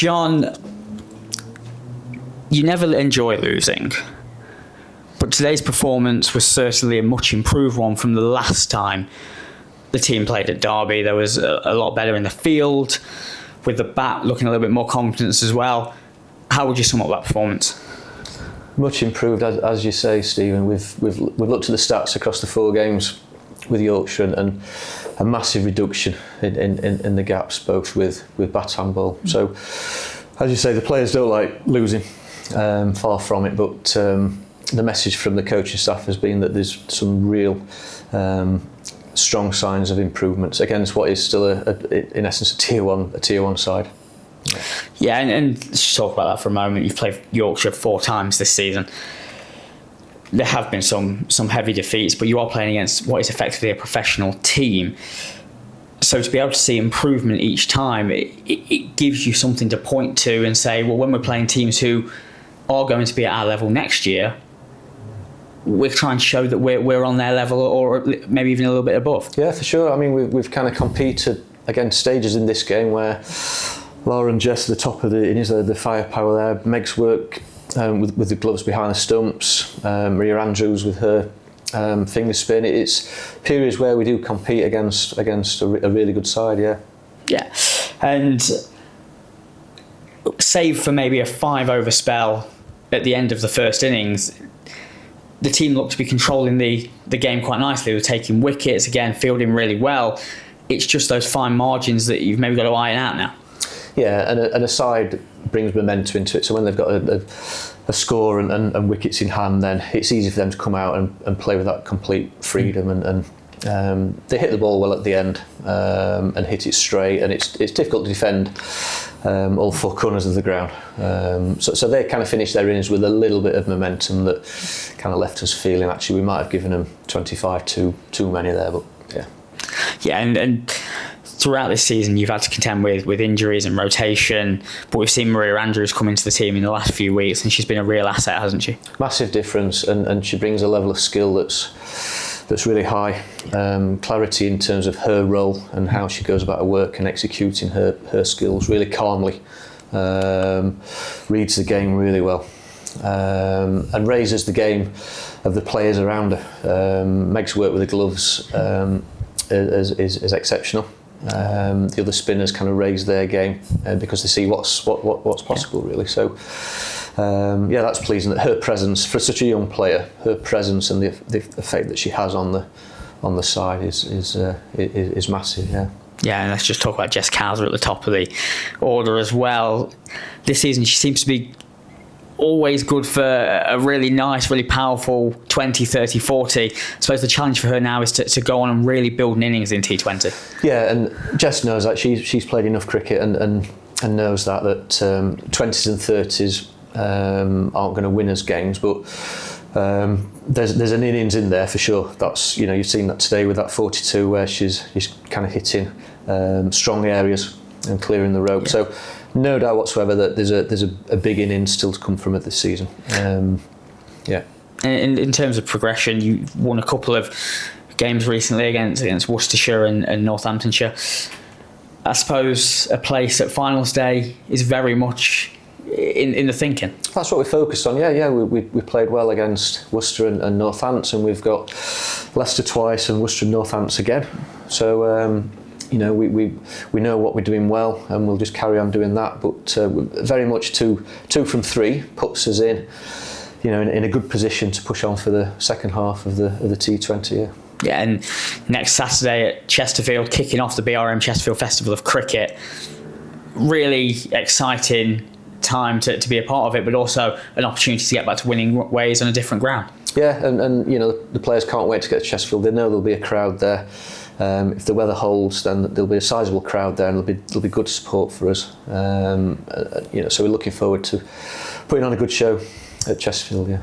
Jon, you never enjoy losing, but today's performance was certainly a much improved one from the last time the team played at Derby. There was a lot better in the field, with the bat looking a little bit more confidence as well. How would you sum up that performance? Much improved, as you say, Stephen. We've looked at the stats across the 4 games with Yorkshire, and a massive reduction in the gaps, both with bat and ball. So, as you say, the players don't like losing, far from it, but the message from the coaching staff has been that there's some real strong signs of improvements against what is still in essence a tier one side. Yeah, and let's talk about that for a moment. You've played Yorkshire 4 times this season. There have been some heavy defeats, but you are playing against what is effectively a professional team. So to be able to see improvement each time, it gives you something to point to and say, well, when we're playing teams who are going to be at our level next year, we're trying to show that we're on their level, or maybe even a little bit above. Yeah, for sure. I mean, we've kind of competed against stages in this game where Laura and Jess at the top of the firepower there. Meg's work with the gloves behind the stumps. Maria Andrews with her finger spin. It's periods where we do compete against a really good side. Yeah. Yeah, and save for maybe a 5-over spell at the end of the first innings, the team looked to be controlling the game quite nicely. They were taking wickets, again, fielding really well. It's just those fine margins that you've maybe got to iron out now. Yeah, and a side brings momentum into it. So when they've got a score and wickets in hand, then it's easy for them to come out and play with that complete freedom. And they hit the ball well at the end and hit it straight. And it's difficult to defend all 4 corners of the ground. So they kind of finished their innings with a little bit of momentum that kind of left us feeling actually we might have given them 25 too many there. But yeah. Yeah, and throughout this season you've had to contend with injuries and rotation, but we've seen Maria Andrews come into the team in the last few weeks, and she's been a real asset, hasn't she? Massive difference, and she brings a level of skill that's really high. Clarity in terms of her role and how she goes about her work and executing her skills really calmly. Reads the game really well, and raises the game of the players around her. Meg's work with the gloves is exceptional. The other spinners kind of raise their game because they see what's possible, really. So that's pleasing that her presence for such a young player, her presence and the effect that she has on the side is massive. Yeah, and let's just talk about Jess Cowser at the top of the order as well. This season she seems to be always good for a really nice, really powerful 20, 30, 40. I suppose the challenge for her now is to go on and really build an innings in T20. Yeah, and Jess knows that. She's played enough cricket and knows that 20s and 30s aren't going to win us games, but there's an innings in there for sure. That's, you've seen that today with that 42 where she's kind of hitting strong areas and clearing the rope. Yeah. So no doubt whatsoever that there's a big innings still to come from it this season. Yeah. In terms of progression, you won a couple of games recently against Worcestershire and Northamptonshire. I suppose a place at finals day is very much in the thinking. That's what we focused on. We played well against Worcester and Northants, and we've got Leicester twice and Worcester and Northants again. So we know what we're doing well, and we'll just carry on doing that. But very much 2 from 3 puts us in a good position to push on for the second half of the T20. Yeah. Yeah, and next Saturday at Chesterfield, kicking off the BRM Chesterfield Festival of Cricket. Really exciting time to be a part of it, but also an opportunity to get back to winning ways on a different ground. Yeah, and the players can't wait to get to Chesterfield. They know there'll be a crowd there. If the weather holds, then there'll be a sizable crowd there, and there'll be good support for us. So we're looking forward to putting on a good show at Chesterfield. Yeah.